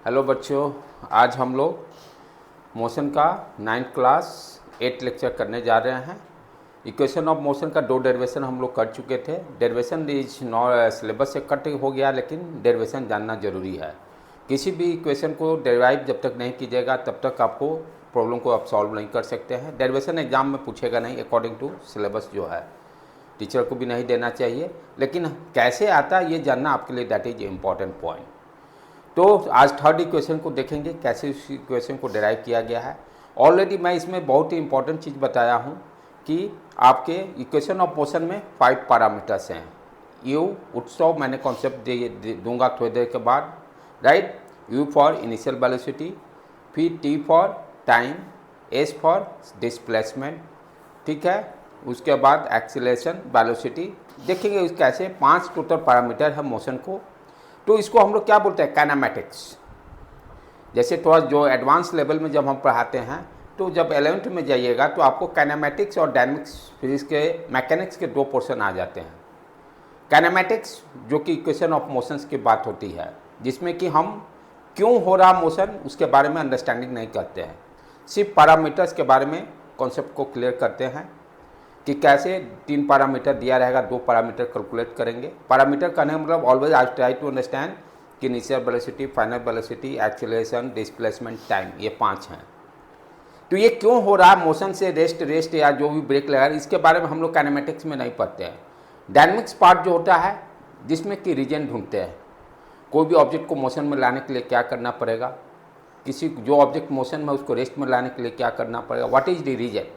Hello बच्चों, आज हम लोग मोशन का 9th क्लास 8 लेक्चर करने जा रहे हैं। इक्वेशन ऑफ मोशन का 2 डेरिवेशन हम लोग कर चुके थे। डेरिवेशन इज सिलेबस से कट हो गया, लेकिन डेरिवेशन जानना जरूरी है। किसी भी इक्वेशन को डेराइव जब तक नहीं कीजिएगा तब तक आपको प्रॉब्लम को आप सॉल्व नहीं कर सकते हैं। डेरिवेशन एग्जाम में पूछेगा नहीं, अकॉर्डिंग टू सिलेबस जो है टीचर को भी नहीं देना चाहिए, लेकिन कैसे आता है ये जानना आपके लिए दैट इज इम्पॉर्टेंट पॉइंट। तो आज थर्ड इक्वेशन को देखेंगे कैसे उस इक्वेशन को डिराइव किया गया है। ऑलरेडी मैं इसमें बहुत ही इंपॉर्टेंट चीज़ बताया हूँ कि आपके इक्वेशन ऑफ मोशन में 5 पैरामीटर्स हैं। यू उत्सव मैंने कॉन्सेप्ट दूंगा थोड़ी देर के बाद, right. U for initial velocity, फिर T for time, S for displacement, ठीक है। उसके बाद एक्सीलरेशन, वेलोसिटी देखेंगे कैसे 5 टोटल पैरामीटर है मोशन को। तो इसको हम लोग क्या बोलते हैं, काइनेमैटिक्स। जैसे थोड़ा जो एडवांस लेवल में जब हम पढ़ाते हैं तो जब 11th में जाइएगा तो आपको काइनेमैटिक्स और डायनेमिक्स फिजिक्स के मैकेनिक्स के 2 पोर्शन आ जाते हैं। काइनेमैटिक्स जो कि इक्वेशन ऑफ मोशंस की बात होती है, जिसमें कि हम क्यों हो रहा मोशन उसके बारे में अंडरस्टैंडिंग नहीं करते हैं, सिर्फ पैरामीटर्स के बारे में कॉन्सेप्ट को क्लियर करते हैं कि कैसे 3 पैरामीटर दिया रहेगा, 2 पैरामीटर कैलकुलेट करेंगे। पैरामीटर करने का मतलब always I try to understand कि initial velocity, final velocity, acceleration, displacement, time, ये 5 हैं। तो ये क्यों हो रहा है मोशन से, रेस्ट या जो भी ब्रेक लगा, इसके बारे में हम लोग काइनेमैटिक्स में नहीं पढ़ते हैं। डायनेमिक्स पार्ट जो होता है जिसमें कि रीजन ढूंढते हैं, कोई भी ऑब्जेक्ट को मोशन में लाने के लिए क्या करना पड़ेगा, किसी जो ऑब्जेक्ट मोशन में उसको रेस्ट में लाने के लिए क्या करना पड़ेगा, व्हाट इज द रीजन।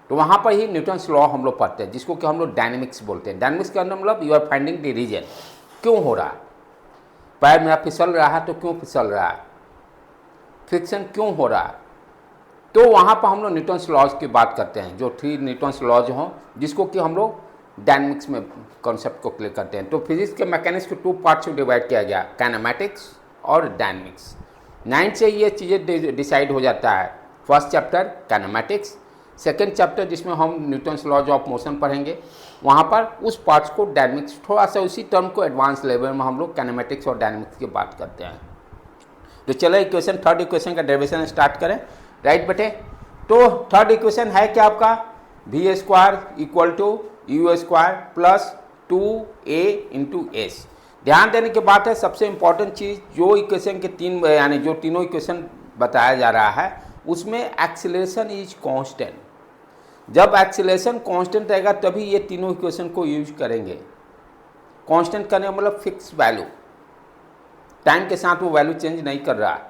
तो वहाँ पर ही न्यूटन्स लॉ हम लोग पढ़ते हैं, जिसको कि हम लोग डायनेमिक्स बोलते हैं। डायनेमिक्स का मतलब you are finding the reason, क्यों हो रहा है, पैर मेरा फिसल रहा है तो क्यों फिसल रहा है, फ्रिक्शन क्यों हो रहा है। तो वहाँ पर हम लोग न्यूटन्स लॉज की बात करते हैं, जो 3 न्यूटन्स लॉज हों, जिसको कि हम लोग डायनेमिक्स में कॉन्सेप्ट को क्लियर करते हैं। तो फिजिक्स के मैकेनिक्स को 2 पार्ट्स में डिवाइड किया गया, काइनेमैटिक्स और डायनेमिक्स। 9 से ये चीज़ें डिसाइड हो जाता है। First chapter kinematics, second chapter जिसमें हम न्यूटन्स लॉज ऑफ मोशन पढ़ेंगे, वहाँ पर उस पार्ट्स को डायनेमिक्स, थोड़ा सा उसी टर्म को एडवांस लेवल में हम लोग काइनेमैटिक्स और डायनेमिक्स की बात करते हैं। तो चलो इक्वेशन, थर्ड इक्वेशन का डेरिवेशन स्टार्ट करें, राइट बेटे। तो थर्ड इक्वेशन है क्या आपका, V square equal to U square plus 2a into S. ध्यान देने की बात है, सबसे इंपॉर्टेंट चीज़ जो इक्वेशन के 3 यानी जो तीनों इक्वेशन बताया जा रहा है उसमें एक्सीलरेशन इज कांस्टेंट। जब एक्सीलरेशन कांस्टेंट रहेगा तभी ये तीनों इक्वेशन को यूज करेंगे। कांस्टेंट करने का मतलब फिक्स वैल्यू, टाइम के साथ वो वैल्यू चेंज नहीं कर रहा है।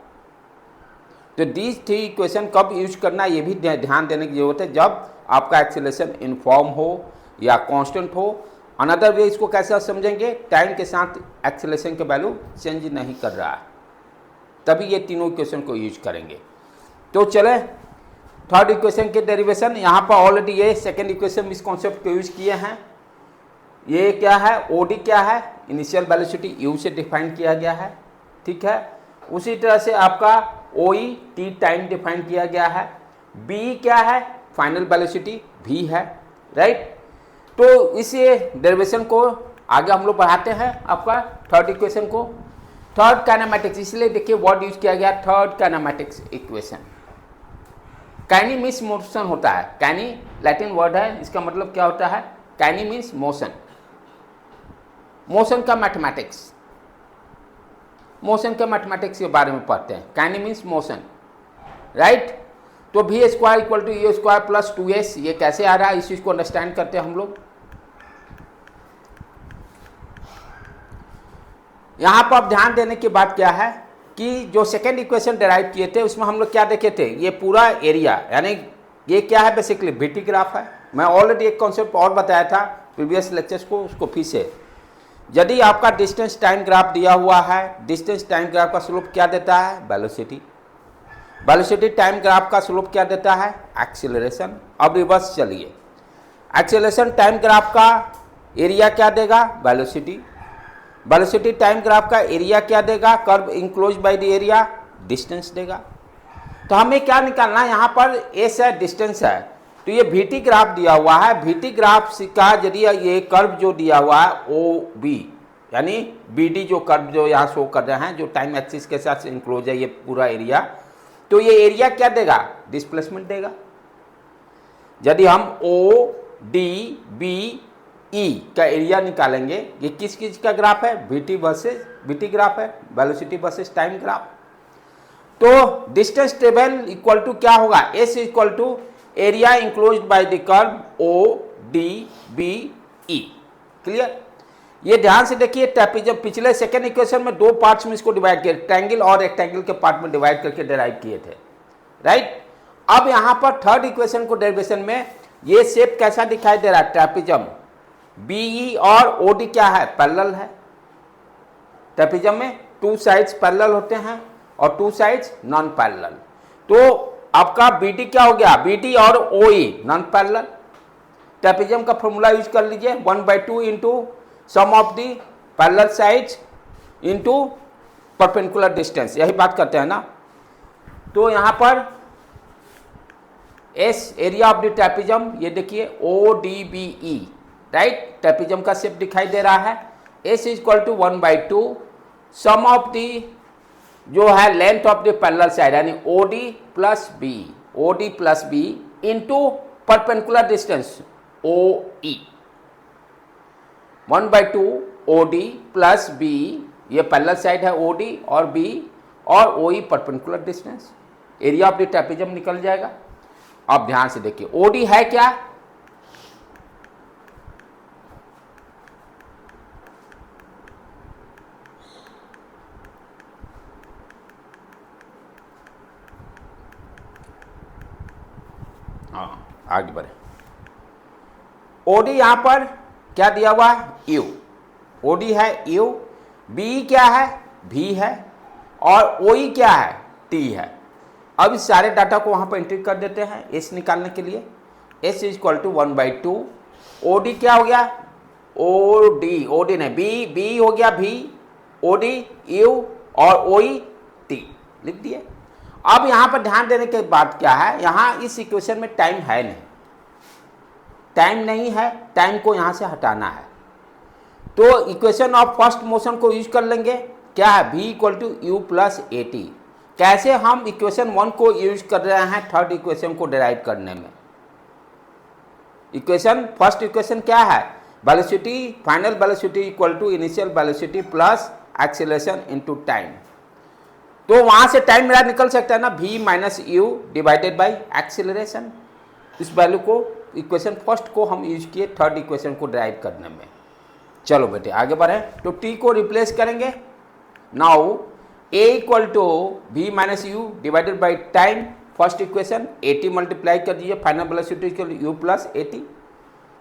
तो दीज 3 इक्वेशन कब यूज करना ये भी ध्यान देने की जरूरत है, जब आपका एक्सीलरेशन यूनिफॉर्म हो या कांस्टेंट हो। अनदर वे इसको कैसे समझेंगे, टाइम के साथ एक्सीलरेशन के वैल्यू चेंज नहीं कर रहा है, तभी ये तीनों इक्वेशन को यूज करेंगे। तो चले थर्ड इक्वेशन के डेरिवेशन, यहाँ पर ऑलरेडी ये सेकेंड इक्वेशन इस कॉन्सेप्ट को यूज किए हैं। ये क्या है, ओडी क्या है, इनिशियल वेलोसिटी यू से डिफाइन किया गया है, ठीक है। उसी तरह से आपका ओई टी टाइम डिफाइन किया गया है। बी क्या है, फाइनल वेलोसिटी वी है, राइट। तो इस डेरिवेशन को आगे हम लोग बढ़ाते हैं आपका थर्ड इक्वेशन को। थर्ड काइनेमैटिक्स, इसलिए देखिए वर्ड यूज किया गया third kinematics equation. काइनी means motion होता है, काइनी लैटिन वर्ड है, इसका मतलब क्या होता है, काइनी मीन्स मोशन। मोशन का मैथमेटिक्स, मोशन के मैथमेटिक्स के बारे में पढ़ते हैं। Kine means motion, right. तो V square equal to U square plus 2s, ये कैसे आ रहा है इस चीज को अंडरस्टैंड करते हैं हम लोग। यहां पर अब ध्यान देने की बात क्या है कि जो सेकेंड इक्वेशन डिराइव किए थे उसमें हम लोग क्या देखे थे, ये पूरा एरिया, यानी ये क्या है, बेसिकली VT ग्राफ है। मैं ऑलरेडी एक कॉन्सेप्ट और बताया था प्रीवियस लेक्चर्स को, उसको फिर से। यदि आपका डिस्टेंस टाइम ग्राफ दिया हुआ है, डिस्टेंस टाइम ग्राफ का स्लोप क्या देता है, वेलोसिटी। वेलोसिटी टाइम ग्राफ का स्लोप क्या देता है, एक्सीलरेशन। अब रिवर्स चलिए, एक्सीलरेशन टाइम ग्राफ का एरिया क्या देगा, वेलोसिटी। वेलोसिटी टाइम ग्राफ का एरिया क्या देगा, curve enclose by the area, distance देगा। तो हमें क्या निकालना है, यहाँ पर एस है, डिस्टेंस है, तो ये VT ग्राफ दिया हुआ है। VT ग्राफ का यदि ये कर्व जो दिया हुआ है ओ बी, यानी BD जो कर्व जो यहाँ शो कर रहे हैं, जो टाइम एक्सिस के साथ इंक्लोज है ये पूरा एरिया, तो ये एरिया क्या देगा? डिस्प्लेसमेंट देगा। यदि हम ODBE का एरिया निकालेंगे, ये किस चीज का ग्राफ है? VT वर्सेस VT ग्राफ है, वेलोसिटी वर्सेस टाइम ग्राफ। तो डिस्टेंस ट्रेवल इक्वल टू क्या होगा? S इक्वल टू area enclosed by the curve ODBE। Clear? ये ध्यान से देखिए, ट्रेपेजियम पिछले सेकेंड इक्वेशन में दो पार्ट्स में इसको डिवाइड किया, ट्रायंगल और रेक्टेंगल के पार्ट में डिवाइड करके डेराइव किए थे, राइट। अब यहां पर थर्ड इक्वेशन को डेरिवेशन में ये शेप कैसा दिखाई दे रहा है? ट्रेपेजियम BE और OD क्या है? पैरेलल है। ट्रेपेजियम में टू साइड्स पैरेलल होते हैं और टू साइड्स नॉन पैरेलल। तो आपका BD क्या हो गया? BD और OE नॉन पैरेलल। ट्रेपेजियम का फॉर्मूला यूज कर लीजिए, 1/2 into sum of the parallel sides into perpendicular distance, यही बात करते हैं ना। तो यहां पर S area of the trapezium, ये देखिए ODBE, राइट। ट्रेपेजियम का शेप दिखाई दे रहा है। S equal to 1/2 sum of the जो है length of the parallel side, यानी OD plus B into perpendicular distance OE। 1/2 OD plus B, ये पैरेलल साइड है OD और B, और OE perpendicular distance, area of the trapezium निकल जाएगा। अब ध्यान से देखिए, OD है क्या? आगे बढ़े। OD यहां पर क्या दिया हुआ है? U। OD है U, BE क्या है? V है, और OE क्या है? T है। अब इस सारे डाटा को वहां पर एंट्री कर देते हैं S निकालने के लिए। S इक्वल टू 1/2 OD क्या हो गया? OD नहीं, B हो गया V, OD U और OE T लिख दिए। अब यहां पर ध्यान देने की बात क्या है? यहां इस इक्वेशन में टाइम है नहीं, टाइम नहीं है, टाइम को यहां से हटाना है। तो इक्वेशन ऑफ फर्स्ट मोशन को यूज कर लेंगे, क्या है? V equal to U plus AT। कैसे हम इक्वेशन 1 को यूज कर रहे हैं थर्ड इक्वेशन को डिराइव करने में? फर्स्ट इक्वेशन क्या है? Velocity, final velocity equal to initial velocity plus acceleration into time. तो वहां से टाइम मेरा निकल सकता है ना, V minus U divided by acceleration. इस वैल्यू को इक्वेशन फर्स्ट को हम यूज किए थर्ड इक्वेशन को डिराइव करने में। चलो बेटे आगे बढ़े। तो T को रिप्लेस करेंगे। Now A equal to V minus U divided by time, first equation, AT multiply कर दीजिए, final velocity equal to U plus AT।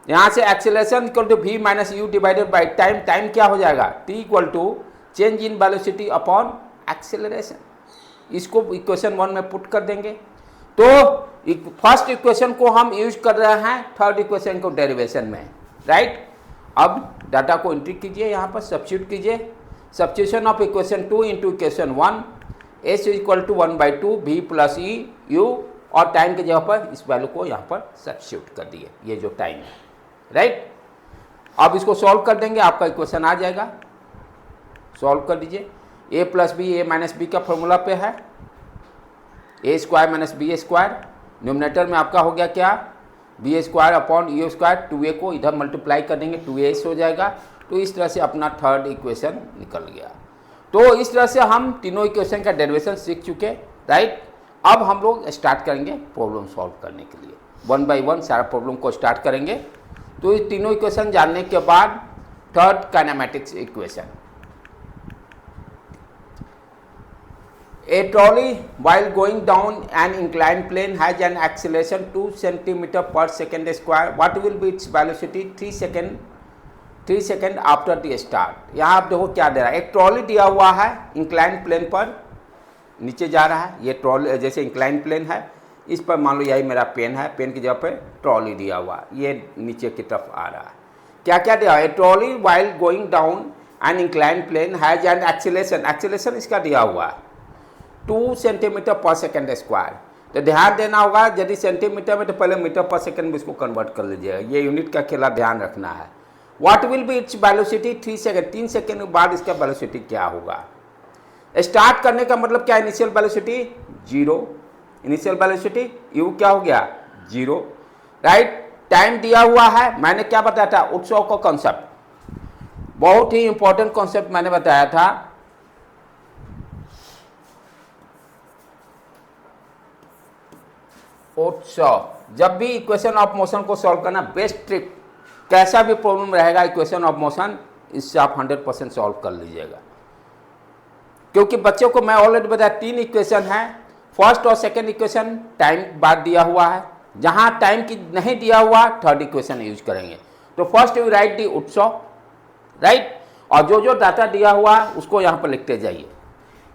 यहाँ से acceleration equal to V minus U divided by time, time क्या हो जाएगा? T equal to change in velocity upon acceleration. इसको equation 1 में put कर देंगे। तो फर्स्ट इक्वेशन को हम यूज कर रहे हैं थर्ड इक्वेशन को डेरिवेशन में, राइट। अब डाटा को एंट्री कीजिए, यहाँ पर सब्स्टिट्यूट कीजिए। Substitution of equation 2 into equation 1, S equal to 1/2 V plus E U, और टाइम के जगह पर इस वैल्यू को यहाँ पर सब्स्टिट्यूट कर दिए, ये जो टाइम है, राइट। अब इसको सॉल्व कर देंगे, आपका इक्वेशन आ जाएगा। सॉल्व कर दीजिए। A plus B, A minus B का फॉर्मूला पे है, A square minus B square. Numerator में आपका हो गया क्या? B square upon U square. 2A को इधर मल्टीप्लाई कर देंगे, 2AS हो जाएगा। तो इस तरह से अपना थर्ड इक्वेशन निकल गया। तो इस तरह से हम तीनों इक्वेशन का डेरिवेशन सीख चुके, राइट। अब हम लोग स्टार्ट करेंगे प्रॉब्लम सॉल्व करने के लिए। 1 बाई 1 सारा प्रॉब्लम को स्टार्ट करेंगे। तो ये तीनों इक्वेशन जानने के बाद third kinematics equation. A trolley while going down an inclined plane has an acceleration 2 centimeter per second square. What will be its velocity 3 second after the start. यहाँ आप देखो क्या दे रहा है, एक ट्रॉली दिया हुआ है इंक्लाइन प्लेन पर, नीचे जा रहा है। ये ट्रॉली जैसे इंक्लाइन प्लेन है, इस पर मान लो यही मेरा पेन है, पेन की जगह पे ट्रॉली दिया हुआ है, ये नीचे की तरफ आ रहा है। क्या क्या दिया है? Trolley while going down an incline plane has an acceleration, acceleration इसका दिया हुआ है 2 सेंटीमीटर पर सेकेंड स्क्वायर। तो ध्यान देना होगा, यदि सेंटीमीटर में तो पहले मीटर पर सेकेंड में इसको कन्वर्ट कर लीजिएगा, ये यूनिट का खेला ध्यान रखना है। What will be its velocity 3 second, 3 second के बाद इसका वेलोसिटी क्या होगा। स्टार्ट करने का मतलब क्या, initial velocity 0, initial velocity you क्या हो गया 0, राइट। टाइम दिया हुआ है, मैंने क्या बताया था, उत्सव का कॉन्सेप्ट, बहुत ही इंपॉर्टेंट कॉन्सेप्ट मैंने बताया था। उत्सव, जब भी इक्वेशन ऑफ मोशन को सॉल्व करना, बेस्ट ट्रिक, कैसा भी प्रॉब्लम रहेगा इक्वेशन ऑफ मोशन, इससे आप 100% सॉल्व कर लीजिएगा। क्योंकि बच्चों को मैं ऑलरेडी बताया 3 इक्वेशन है, फर्स्ट और सेकंड इक्वेशन टाइम बाद दिया हुआ है, जहां टाइम की नहीं दिया हुआ थर्ड इक्वेशन यूज करेंगे। तो फर्स्ट यू राइट दी उत्सव, राइट, और जो जो डाटा दिया हुआ है उसको यहाँ पर लिखते जाइए।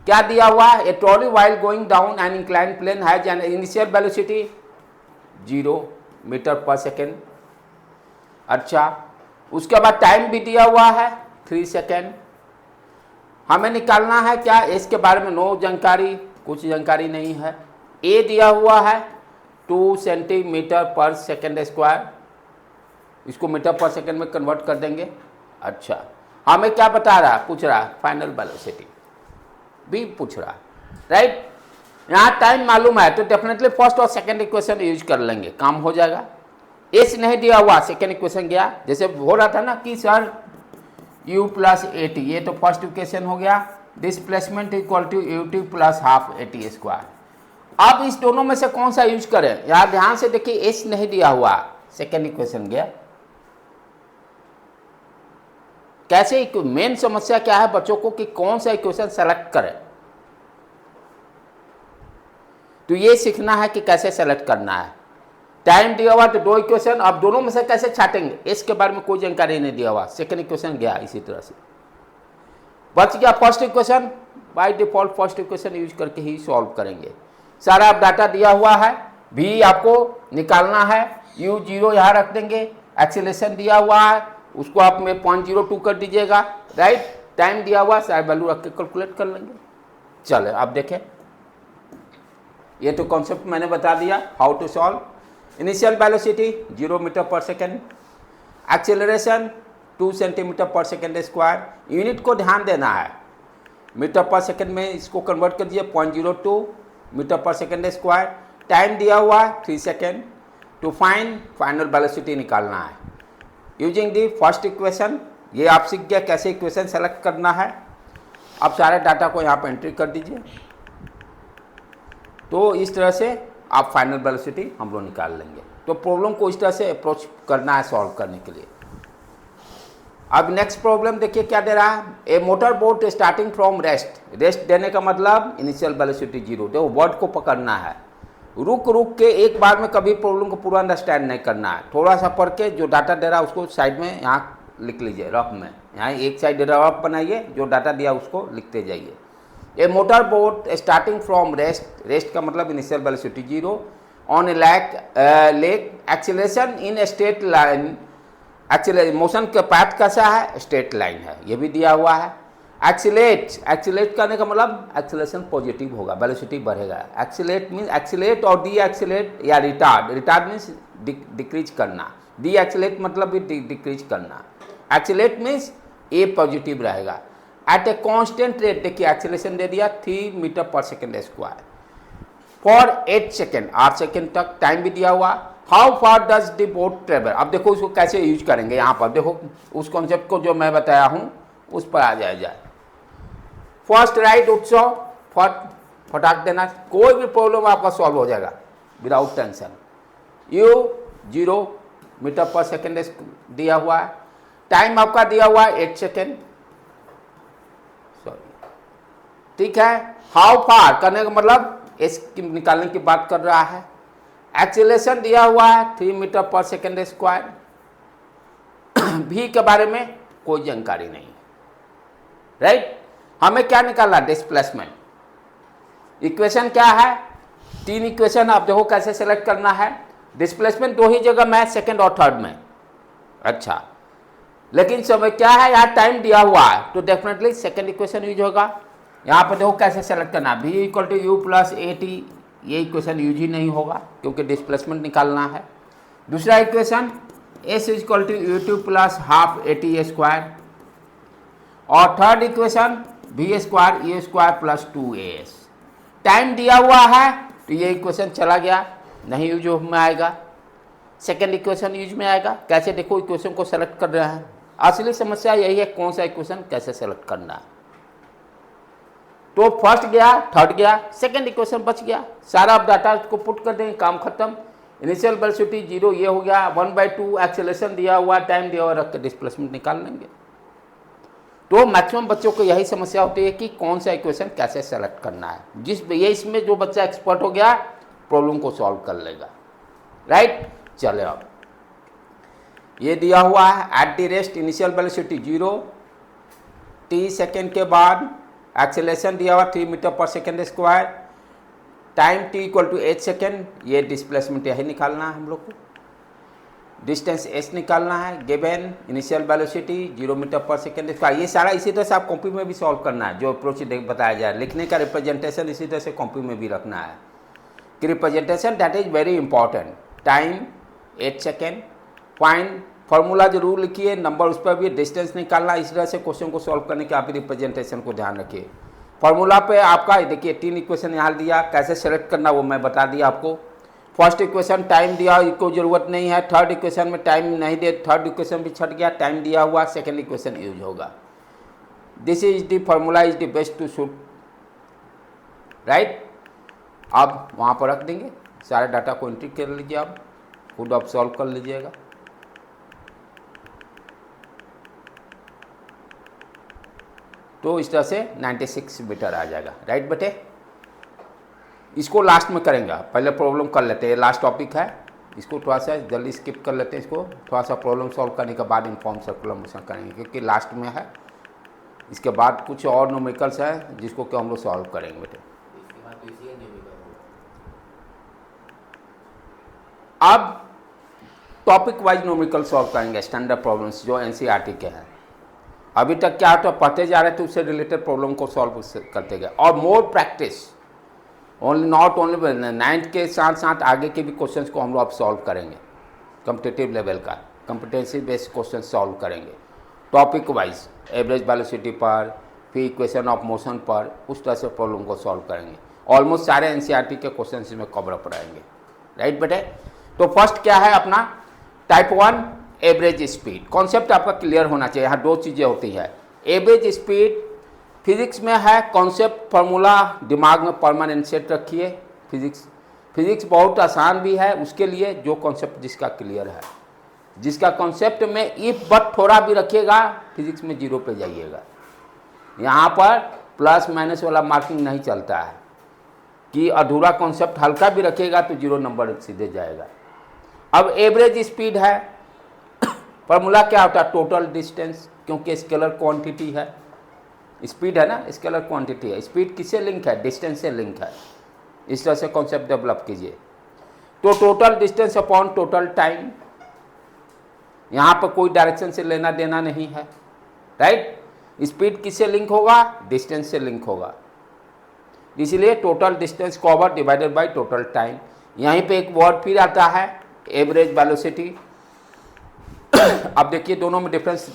क्या दिया हुआ है, a trolley while going down an incline plane has an initial velocity 0 metre पर सेकेंड। अच्छा, उसके बाद टाइम भी दिया हुआ है 3 सेकेंड। हमें निकालना है क्या, एस के बारे में नो जानकारी, कुछ जानकारी नहीं है। ए दिया हुआ है 2 सेंटीमीटर पर सेकेंड स्क्वायर, इसको मीटर पर सेकेंड में कन्वर्ट कर देंगे। अच्छा, हमें क्या बता रहा, पूछ रहा फाइनल वेलोसिटी भी पूछ रहा, राइट। यहाँ टाइम मालूम है तो डेफिनेटली फर्स्ट और सेकंड इक्वेशन यूज कर लेंगे, काम हो जाएगा। एस नहीं दिया हुआ, सेकंड इक्वेशन गया, जैसे हो रहा था ना कि sir u plus A T, ये तो फर्स्ट इक्वेशन हो गया, displacement equal to U T plus half A T square. अब इस दोनों में से कौन सा यूज करें, यहाँ ध्यान से देखिए, एस नहीं दिया हुआ, सेकंड इक्वेशन गया। कैसे, मेन समस्या क्या है बच्चों को कि कौन सा इक्वेशन सेलेक्ट करें, तो ये सीखना है कि कैसे सेलेक्ट करना है। टाइम दिया हुआ तो 2 इक्वेशन, अब दोनों में से कैसे छाटेंगे, इसके बारे में कोई जानकारी नहीं दिया हुआ, सेकंड इक्वेशन गया, इसी तरह से बच गया first equation. By default first equation use करके ही सॉल्व करेंगे। सारा आप डाटा दिया हुआ है, भी आपको निकालना है, u 0 यहाँ रख देंगे, एक्सीलरेशन दिया हुआ है उसको आप में 0.02 कर दीजिएगा, राइट। टाइम दिया हुआ सारा वैल्यू रख के कैलकुलेट कर लेंगे। चले अब देखें, ये तो कॉन्सेप्ट मैंने बता दिया, how to solve. Initial velocity 0 metre पर सेकेंड, एक्सेलरेशन 2 सेंटीमीटर पर सेकेंड स्क्वायर, यूनिट को ध्यान देना है, मीटर पर सेकेंड में इसको कन्वर्ट कर दिए 0.02 मीटर पर सेकेंड स्क्वायर। टाइम दिया हुआ 3 second. To find final velocity निकालना है यूजिंग दी फर्स्ट इक्वेशन। ये आप सीख गया कैसे इक्वेशन सेलेक्ट करना है। अब सारे डाटा को यहाँ पर एंट्री कर दीजिए, तो इस तरह से आप फाइनल वेलोसिटी हम लोग निकाल लेंगे। तो प्रॉब्लम को इस तरह से अप्रोच करना है सॉल्व करने के लिए। अब नेक्स्ट प्रॉब्लम देखिए क्या दे रहा है, a motor boat starting from rest. Rest देने का मतलब इनिशियल वेलोसिटी 0। देखो वर्ड को पकड़ना है, रुक रुक के एक बार में कभी प्रॉब्लम को पूरा अंडरस्टैंड नहीं करना है, थोड़ा सा पढ़ के जो डाटा दे रहा है उसको साइड में यहाँ लिख लीजिए, रफ में यहाँ एक साइड रफ बनाइए, जो डाटा दिया उसको लिखते जाइए। A motor boat starting from rest, rest का मतलब initial velocity 0, on a lake, acceleration in straight line, motion का पाथ कैसा है, स्ट्रेट लाइन है, ये भी दिया हुआ है। एक्सीलेट करने का मतलब एक्सीलरेशन पॉजिटिव होगा, वेलोसिटी बढ़ेगा। एक्सीलेट मीन्स एक्सीलेट और डी एक्सीलेट या रिटार्ड, रिटार्ड मीन्स डिक्रीज करना, डी एक्सीलेट मतलब भी डिक्रीज करना। एक्सीलेट मीन्स ए पॉजिटिव रहेगा। एट ए कांस्टेंट रेट, देखिए एक्सीलरेशन दे दिया 3 मीटर पर second square for 8 second, 8 second तक। टाइम भी दिया हुआ। How far does the boat travel, अब देखो उसको कैसे यूज करेंगे, यहाँ पर देखो उस कॉन्सेप्ट को जो मैं बताया हूँ उस पर आ जाए। फर्स्ट राइट उत्सव, फटाक देना, कोई भी प्रॉब्लम आपका सॉल्व हो जाएगा विदाउट टेंशन। u 0 मीटर पर सेकेंड दिया हुआ है, टाइम आपका दिया हुआ है 8 सेकेंड, सॉरी, ठीक है। हाउ फार करने का मतलब एस निकालने की बात कर रहा है। एक्सीलरेशन दिया हुआ है 3 मीटर पर सेकेंड स्क्वायर। भी के बारे में कोई जानकारी नहीं, राइट। हमें क्या निकालना, डिस्प्लेसमेंट। इक्वेशन क्या है, 3 इक्वेशन, आप देखो कैसे सेलेक्ट करना है। डिस्प्लेसमेंट 2 ही जगह में, सेकंड और थर्ड में। अच्छा, लेकिन समय क्या है, यहाँ टाइम दिया हुआ है तो डेफिनेटली सेकंड इक्वेशन यूज होगा। यहाँ पर देखो कैसे सेलेक्ट करना, v equal to U plus A T, ये इक्वेशन यूज ही नहीं होगा क्योंकि डिस्प्लेसमेंट निकालना है। दूसरा equation S is equal to U T plus half A T square, और third equation V square A square plus 2as। Time दिया हुआ है तो ये इक्वेशन चला गया, नहीं यूज में आएगा। सेकेंड इक्वेशन यूज में आएगा। कैसे, देखो इक्वेशन को सेलेक्ट कर रहे हैं। असली समस्या यही है, कौन सा इक्वेशन कैसे सेलेक्ट करना है। तो फर्स्ट गया, थर्ड गया, सेकेंड इक्वेशन बच गया। सारा आप डाटा को पुट कर देंगे, काम खत्म। इनिशियल वेलोसिटी 0 ये हो गया, 1/2 एक्सेलरेशन दिया हुआ, टाइम दिया हुआ, रख के डिस्प्लेसमेंट निकाल लेंगे। तो मैक्सिमम बच्चों को यही समस्या होती है कि कौन सा इक्वेशन कैसे सेलेक्ट करना है। ये इसमें जो बच्चा एक्सपर्ट हो गया प्रॉब्लम को सॉल्व कर लेगा, राइट। चले, अब ये दिया हुआ है at the rest initial velocity 0, t second के बाद एक्सेलरेशन दिया हुआ 3 मीटर पर second square, time t equal to 8 second. ये डिस्प्लेसमेंट यही निकालना है हम लोग को, डिस्टेंस s निकालना है। गिवन इनिशियल वेलोसिटी 0 मीटर पर सेकेंड स्क्वायर। ये सारा इसी तरह से आप कॉपी में भी सॉल्व करना है, जो अप्रोच बताया जाए। लिखने का रिप्रेजेंटेशन इसी तरह से कॉपी में भी रखना है कि representation that is very important. Time 8 second, point formula जरूर लिखिए, नंबर उस पर भी, डिस्टेंस निकालना। इस तरह से क्वेश्चन को सॉल्व करने के आप रिप्रेजेंटेशन को ध्यान रखिए। फॉर्मूला पे आपका देखिए 3 इक्वेशन यहाँ दिया, कैसे सेलेक्ट करना वो मैं बता दिया आपको। फर्स्ट इक्वेशन टाइम दिया, इसको जरूरत नहीं है। थर्ड इक्वेशन में टाइम नहीं दे, थर्ड इक्वेशन भी छट गया, टाइम दिया हुआ, सेकेंड इक्वेशन यूज होगा। This is the formula is the best to shoot, right. अब वहाँ पर रख देंगे, सारे डाटा को एंट्री कर लीजिए, आप खुद आप सॉल्व कर लीजिएगा। तो इस तरह से 96 मीटर आ जाएगा, राइट बेटे। इसको लास्ट में करेंगे, पहले प्रॉब्लम कर लेते हैं, लास्ट टॉपिक है, इसको थोड़ा सा जल्दी स्किप कर लेते हैं। इसको थोड़ा सा प्रॉब्लम सॉल्व करने के बाद इनफॉर्म सर्कुलर मोशन करेंगे, क्योंकि लास्ट में है। इसके बाद कुछ और न्यूमेरिकल्स है जिसको कि हम लोग सॉल्व करेंगे बेटे। अब टॉपिक वाइज न्यूमेरिकल सॉल्व करेंगे, स्टैंडर्ड प्रॉब्लम्स जो एनसीईआरटी के हैं। अभी तक क्या तो पढ़ते जा रहे थे, उससे रिलेटेड प्रॉब्लम को सॉल्व करते गए, और more practice, only not only 9th के साथ साथ आगे के भी क्वेश्चंस को हम लोग अब सॉल्व करेंगे। कॉम्पिटिटिव लेवल का कॉम्पिटेंसी बेस्ड क्वेश्चन सॉल्व करेंगे टॉपिक वाइज, एवरेज वेलोसिटी पर, फिर इक्वेशन ऑफ मोशन पर, उस तरह से प्रॉब्लम को सॉल्व करेंगे। ऑलमोस्ट सारे एनसीईआरटी के क्वेश्चन इसमें कवर अप रहेंगे, राइट बेटे। तो फर्स्ट क्या है अपना, टाइप 1 एवरेज स्पीड। कॉन्सेप्ट आपका क्लियर होना चाहिए। यहाँ 2 चीज़ें होती है, एवरेज स्पीड फिजिक्स में है, कॉन्सेप्ट फार्मूला दिमाग में परमानेंट सेट रखिए। फिजिक्स बहुत आसान भी है उसके लिए, जो कॉन्सेप्ट जिसका क्लियर है, जिसका कॉन्सेप्ट में इफ बट थोड़ा भी रखिएगा, फिजिक्स में 0 पे जाइएगा। यहाँ पर प्लस माइनस वाला मार्किंग नहीं चलता है कि अधूरा कॉन्सेप्ट हल्का भी रखिएगा तो 0 नंबर सीधे जाएगा। अब एवरेज स्पीड है, फार्मूला क्या होता है, टोटल डिस्टेंस, क्योंकि स्केलर क्वांटिटी है, स्पीड है ना, स्केलर क्वांटिटी है। स्पीड किससे लिंक है, डिस्टेंस से लिंक है। इस तरह से कॉन्सेप्ट डेवलप कीजिए। तो total distance upon total time, यहाँ पर कोई डायरेक्शन से लेना देना नहीं है, राइट। स्पीड किससे लिंक होगा, डिस्टेंस से लिंक होगा, इसलिए total distance cover divided by total time. यहीं पे एक वर्ड फिर आता है, एवरेज वेलोसिटी। अब देखिए दोनों में डिफरेंस,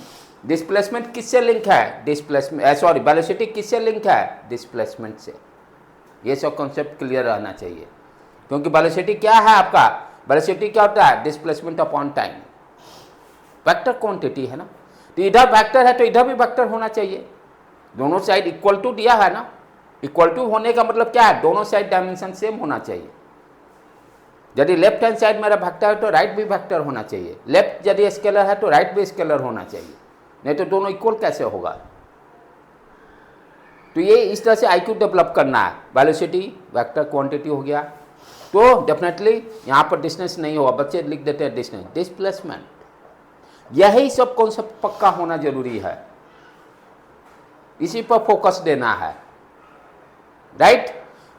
डिस्प्लेसमेंट किससे लिंक है, वेलोसिटी किससे लिंक है, डिस्प्लेसमेंट से। ये सब कॉन्सेप्ट क्लियर रहना चाहिए, क्योंकि वेलोसिटी क्या है आपका, वेलोसिटी क्या होता है, displacement upon time. Vector quantity है ना, तो इधर वेक्टर है तो इधर भी वेक्टर होना चाहिए। दोनों साइड इक्वल टू दिया है ना, इक्वल टू होने का मतलब क्या है, दोनों साइड डायमेंशन सेम होना चाहिए। यदि लेफ्ट हैंड साइड मेरा वेक्टर है तो राइट भी वेक्टर होना चाहिए, लेफ्ट यदि स्केलर है तो राइट भी स्केलर होना चाहिए, नहीं तो दोनों इक्वल कैसे होगा। तो ये इस तरह से आईक्यू डेवलप करना है। वेलोसिटी वेक्टर क्वांटिटी हो गया, तो डेफिनेटली यहाँ पर डिस्टेंस नहीं होगा, बच्चे लिख देते हैं डिस्टेंस, डिस्प्लेसमेंट। यही सब कॉन्सेप्ट पक्का होना जरूरी है, इसी पर फोकस देना है, राइट।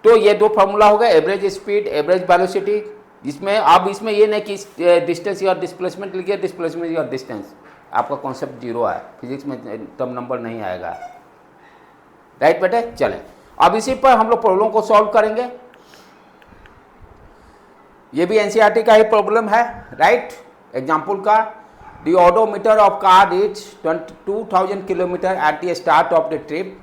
तो ये 2 फार्मूला हो गए, एवरेज स्पीड, एवरेज वेलोसिटी। इसमें अब इसमें ये नहीं कि डिस्टेंस या डिस्प्लेसमेंट लिखिए, डिस्प्लेसमेंट या डिस्टेंस, आपका कॉन्सेप्ट 0 है, फिजिक्स में तब नंबर नहीं आएगा, राइट बेटे। चलें अब इसी पर हम लोग प्रॉब्लम को सॉल्व करेंगे। ये भी एनसीईआरटी का ही प्रॉब्लम है, राइट। एग्जाम्पल का The odometer of car reached 22,000 km at the start of the trip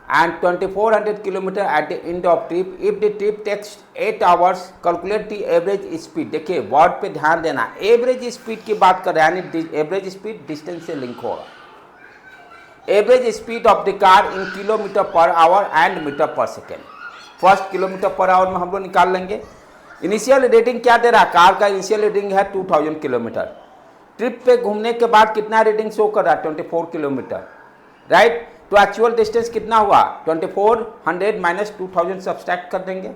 and 2400 km at the end of trip. If the trip takes 8 hours, calculate the average speed. देखिए word पे ध्यान देना, average speed की बात कर रहे हैं, यानी एवरेज स्पीड डिस्टेंस से लिंक होगा. Average speed of the car in kilometre पर आवर एंड मीटर पर सेकेंड. फर्स्ट किलोमीटर पर आवर में हम लोग निकाल लेंगे. इनिशियल रीडिंग क्या दे रहा है, कार का इनिशियल रीडिंग है 2000 किलोमीटर. ट्रिप पे घूमने के बाद कितना रीडिंग शो कर रहा है, 24 किलोमीटर, राइट. तो एक्चुअल डिस्टेंस कितना हुआ, 2400 माइनस 2000 सब्सट्रैक्ट कर देंगे.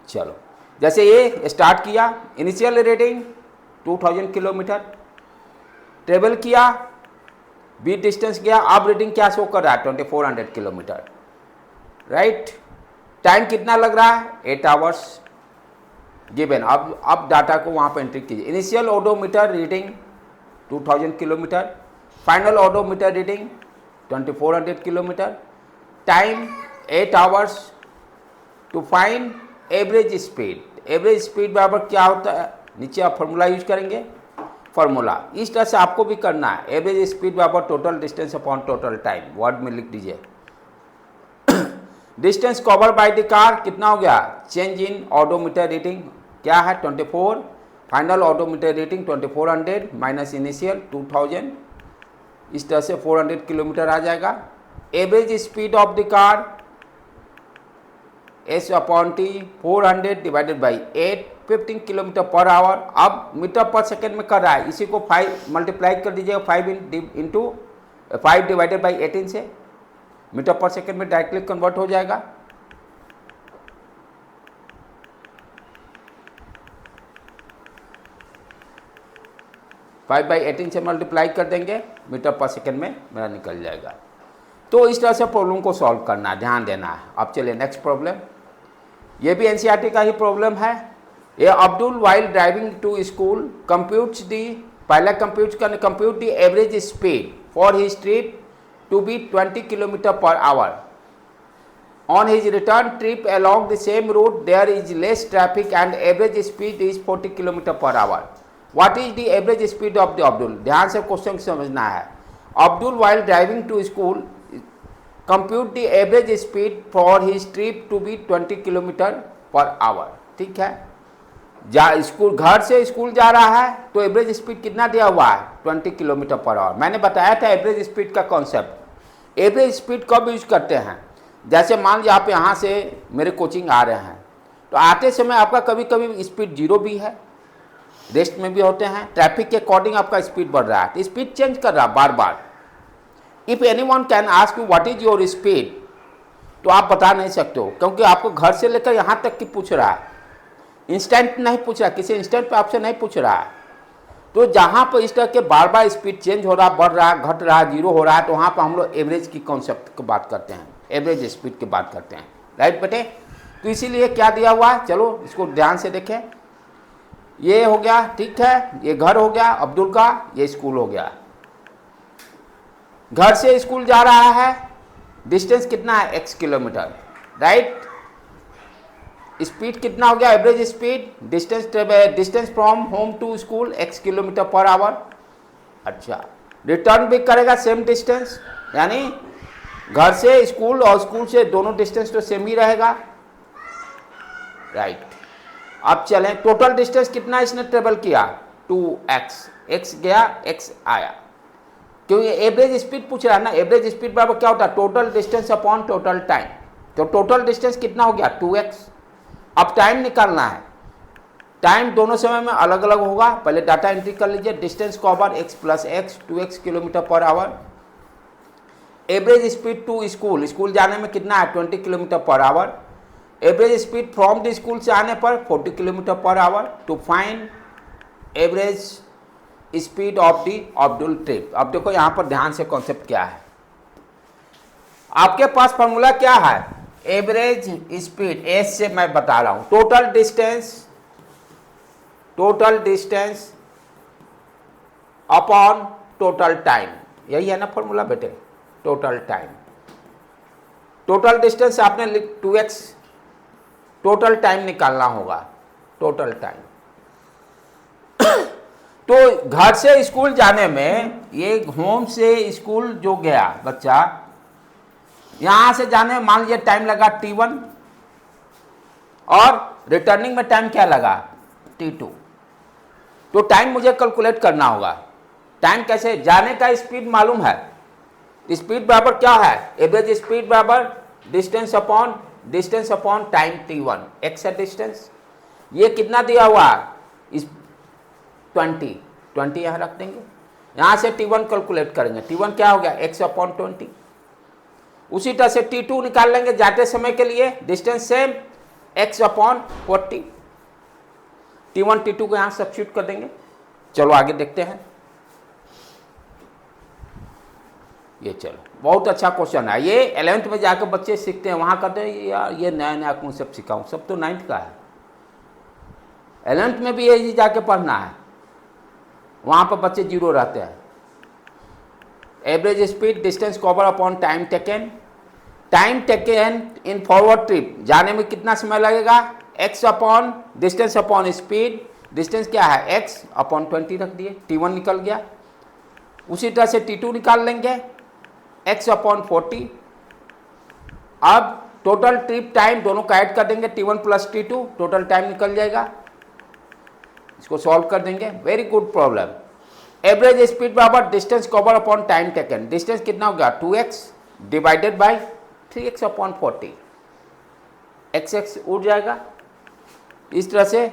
चलो, जैसे ये स्टार्ट किया, इनिशियल रीडिंग 2000 किलोमीटर, ट्रेवल किया, बी डिस्टेंस गया, अब रीडिंग क्या शो कर रहा है, 2400 किलोमीटर, राइट. टाइम कितना लग रहा है, 8 आवर्स गिवन. अब डाटा को वहाँ पर एंट्री कीजिए. Initial odometer reading 2000 kilometre, final odometer reading 2400 kilometre, time 8 hours. To find average speed. Average speed बराबर क्या होता है, नीचे आप फॉर्मूला यूज करेंगे, फॉर्मूला इस तरह से आपको भी करना है. एवरेज स्पीड बराबर total distance upon total time, word में लिख दीजिए. Distance cover by the car कितना हो गया, चेंज इन ओडोमीटर रीडिंग क्या है 24, final odometer reading 2400 minus initial 2000, इस तरह से 400 किलोमीटर आ जाएगा. Average speed of the car S upon T 400 divided by 8, 15 kilometre per hour. अब मीटर पर सेकेंड में कर रहा है, इसी को 5 मल्टीप्लाई कर दीजिएगा, 5 डिवाइडेड बाई 18 से मीटर पर सेकेंड में डायरेक्टली कन्वर्ट हो जाएगा. फाइव बाई 18 से मल्टीप्लाई कर देंगे, मीटर पर सेकेंड में मेरा निकल जाएगा. तो इस तरह से प्रॉब्लम को सॉल्व करना है, ध्यान देना है. अब चलिए नेक्स्ट प्रॉब्लम, ये भी एनसीईआरटी का ही प्रॉब्लम है. ये Abdul while driving to school computes the, पहला compute the average speed for his trip to be 20 kilometre पर hour. On his return trip along the same route, there is less traffic and average speed is 40 km per hour. What is the average speed of the Abdul? ध्यान से question समझना है. Abdul while driving to school compute the average speed for his trip to be 20 km per hour. ठीक है, school घर से school जा रहा है तो एवरेज स्पीड कितना दिया हुआ है, 20 किलोमीटर पर आवर. मैंने बताया था एवरेज स्पीड का कॉन्सेप्ट. एवरेज स्पीड कब यूज करते हैं, जैसे मान लीजिए आप यहाँ से मेरे कोचिंग आ रहे हैं, तो आते समय आपका कभी कभी स्पीड 0 भी है, रेस्ट में भी होते हैं. ट्रैफिक के अकॉर्डिंग आपका स्पीड बढ़ रहा है, तो स्पीड चेंज कर रहा है बार बार. If anyone can ask you what is your speed, तो आप बता नहीं सकते हो, क्योंकि आपको घर से लेकर यहाँ तक की पूछ रहा है, इंस्टेंट नहीं पूछ रहा, किसी इंस्टेंट पे आपसे नहीं पूछ रहा है. तो जहाँ पर इस तरह के बार बार स्पीड चेंज हो रहा, बढ़ रहा, घट रहा, 0 हो रहा है, तो वहाँ पर हम लोग एवरेज की कॉन्सेप्ट की बात करते हैं, एवरेज स्पीड की बात करते हैं, राइट बेटे. तो इसीलिए क्या दिया हुआ है, चलो इसको ध्यान से देखें. ये हो गया, ठीक है, ये घर हो गया अब्दुल का, ये स्कूल हो गया. घर से स्कूल जा रहा है, डिस्टेंस कितना है, x किलोमीटर, राइट. स्पीड कितना हो गया, average speed, distance from home to school x kilometre पर आवर. अच्छा, रिटर्न भी करेगा सेम डिस्टेंस, यानी घर से स्कूल और स्कूल से दोनों डिस्टेंस तो सेम ही रहेगा, राइट. अब चलें, टोटल डिस्टेंस कितना इसने ट्रेवल किया, 2x, x गया x आया, क्योंकि एवरेज स्पीड पूछ रहा है ना. एवरेज स्पीड बराबर क्या होता है, total distance upon total time. तो टोटल डिस्टेंस कितना हो गया, 2x. अब टाइम निकालना है, टाइम दोनों समय में अलग अलग होगा. पहले डाटा एंट्री कर लीजिए, distance cover x plus x 2x kilometre पर hour. Average speed to school, school जाने में कितना है, 20 किलोमीटर पर hour. Average speed from the school से आने पर 40 किलोमीटर पर hour. To find average speed of the अब्दुल ट्रिप. अब देखो यहाँ पर ध्यान से कॉन्सेप्ट क्या है, आपके पास फॉर्मूला क्या है, एवरेज स्पीड, एस से मैं बता रहा हूं, total distance upon total time. यही है ना फॉर्मूला बेटे, टोटल टाइम. टोटल डिस्टेंस आपने 2x, टोटल टाइम निकालना होगा, टोटल टाइम. तो घर से स्कूल जाने में, ये होम से स्कूल जो गया बच्चा, यहां से जाने में मान लीजिए टाइम लगा t1 और रिटर्निंग में टाइम क्या लगा t2। तो टाइम मुझे कैलकुलेट करना होगा। टाइम कैसे, जाने का स्पीड मालूम है, स्पीड बराबर क्या है, एवरेज स्पीड बराबर distance upon time t1, x है डिस्टेंस, ये कितना दिया हुआ इस 20 यहाँ रख देंगे, यहाँ से t1 कैलकुलेट करेंगे, t1 क्या हो गया x अपॉन 20। उसी तरह से t2 निकाल लेंगे जाते समय के लिए, distance same x upon 40, t1 t2 को यहाँ सब्स्टिट्यूट कर देंगे। चलो आगे देखते हैं। ये चलो बहुत अच्छा क्वेश्चन है, ये 11th में जाकर बच्चे सीखते हैं, वहाँ कहते हैं यार ये नया नया कॉन्सेप्ट सिखाऊं, सब तो 9th का है, 11th में भी ये जाके पढ़ना है, वहाँ पर बच्चे 0 रहते हैं। Average speed distance cover upon time taken in forward trip, जाने में कितना समय लगेगा, x upon distance upon speed, distance क्या है x अपॉन 20 रख दिए, t1 निकल गया। उसी तरह से t2 निकाल लेंगे x अपॉन 40। अब टोटल ट्रिप टाइम दोनों का ऐड कर देंगे, t1 plus t2, total time निकल जाएगा, इसको सॉल्व कर देंगे। Very good problem. Average speed बराबर distance cover upon time taken, distance कितना हो गया 2x divided by 3x upon 40, x उड़ जाएगा, इस तरह से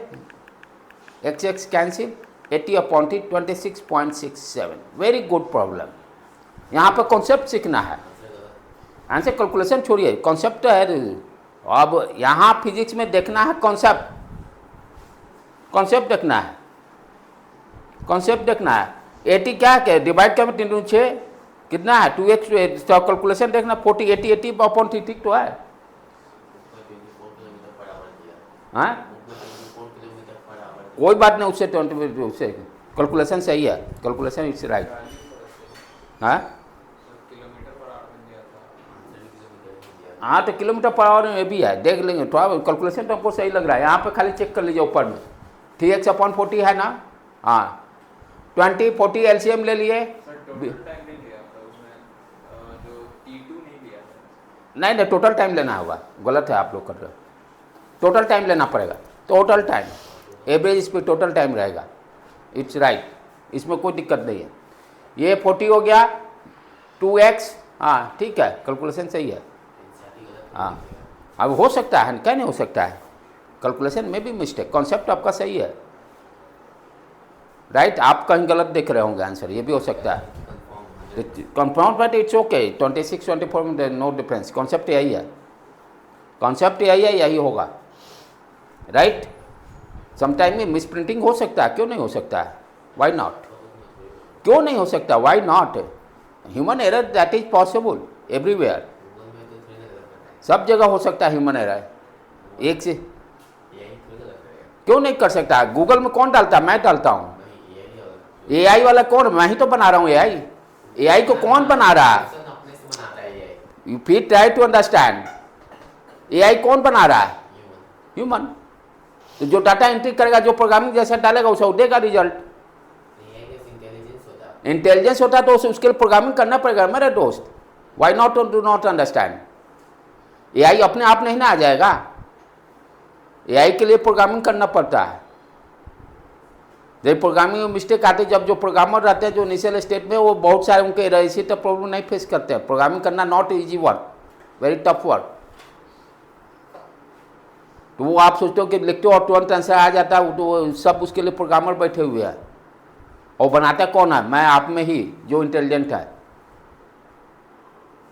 x cancel, 80 upon 26.67। Very good problem. यहाँ पर कॉन्सेप्ट सीखना है, आंसर कैलकुलेशन छोड़िए, कॉन्सेप्ट है। अब यहाँ फिजिक्स में देखना है कॉन्सेप्ट देखना है, कॉन्सेप्ट देखना है। 80 क्या है, डिवाइड कर 6 कितना है 2x, तो कैलकुलेशन देखना 40 80 अपॉन 3 तो है, हाँ कोई बात नहीं, उससे 20 उससे कैलकुलेशन सही है, कैलकुलेशन इट्स राइट। हाँ हाँ तो किलोमीटर पर आवर में भी है, देख लेंगे थोड़ा, कैलकुलेशन तो हमको सही लग रहा है। यहाँ पे खाली चेक कर लीजिए ऊपर में 3x अपॉन 40 है ना, हाँ 20 40 एलसीएम ले लिए, नहीं टोटल टाइम लेना होगा, गलत है आप लोग कर रहे हो, टोटल टाइम लेना पड़ेगा, total time average speed total time रहेगा, इट्स राइट, इसमें कोई दिक्कत नहीं है। ये 40 हो गया 2x, हाँ ठीक है कैलकुलेशन सही है, हाँ अब हो सकता है, क्या नहीं हो सकता है, कैलकुलेशन में भी मिस्टेक, कॉन्सेप्ट आपका सही है राइट, आप कहीं गलत देख रहे होंगे आंसर, ये भी हो सकता है। कंपाउंड बट इट्स ओके, 26 24 में नो डिफरेंस, कॉन्सेप्ट यही है, कॉन्सेप्ट यही है, यही होगा राइट। समटाइम में मिस प्रिंटिंग हो सकता है, क्यों नहीं हो सकता है, वाई नॉट, क्यों नहीं हो सकता, why not, human error that is possible everywhere, सब जगह हो सकता है ह्यूमन एरर, एक से क्यों नहीं कर सकता है। गूगल में कौन डालता है, मैं डालता हूँ, एआई वाला कौन, मैं ही तो बना रहा हूँ एआई को कौन बना रहा है, यू फिर ट्राई टू अंडरस्टैंड, एआई कौन बना रहा है, ह्यूमन। तो जो डाटा एंट्री करेगा, जो प्रोग्रामिंग जैसा डालेगा उसे देगा रिजल्ट, इंटेलिजेंस होता है तो उसके लिए प्रोग्रामिंग करना पड़ेगा मेरे दोस्त, why not do not understand. AI अपने आप नहीं ना आ जाएगा, एआई के लिए प्रोग्रामिंग करना पड़ता है, जब प्रोग्रामिंग में मिस्टेक आती है, जब जो प्रोग्रामर रहते हैं जो इनिशियल स्टेट में, वो बहुत सारे उनके इसी तो प्रॉब्लम नहीं फेस करते हैं। प्रोग्रामिंग करना not easy work, very tough work. तो वो आप सोचते हो कि लिखते हो और तुरंत आंसर आ जाता है, तो सब उसके लिए प्रोग्रामर बैठे हुए हैं, और बनाता कौन है, मैं आप में ही जो इंटेलिजेंट है।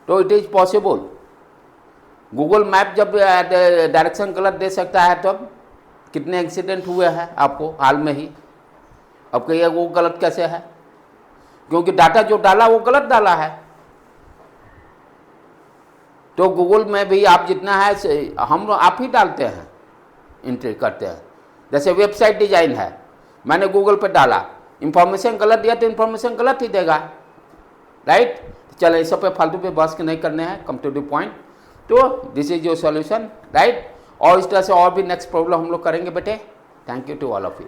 तो it is possible. Google map जब डायरेक्शन गलत दे सकता है, तब कितने एक्सीडेंट हुए हैं आपको हाल में ही, अब कहिए वो गलत कैसे है, क्योंकि डाटा जो डाला वो गलत डाला है। तो गूगल में भी आप जितना है हम आप ही डालते हैं, एंट्री करते हैं। जैसे वेबसाइट डिजाइन है, मैंने गूगल पे डाला, इंफॉर्मेशन गलत दिया तो इंफॉर्मेशन गलत ही देगा राइट। चलो इस सब पे फालतू पे बहस नहीं करने हैं, कम टू द पॉइंट। तो this is your solution right. और इस तरह से और भी नेक्स्ट प्रॉब्लम हम लोग करेंगे बेटे। Thank you to all of you.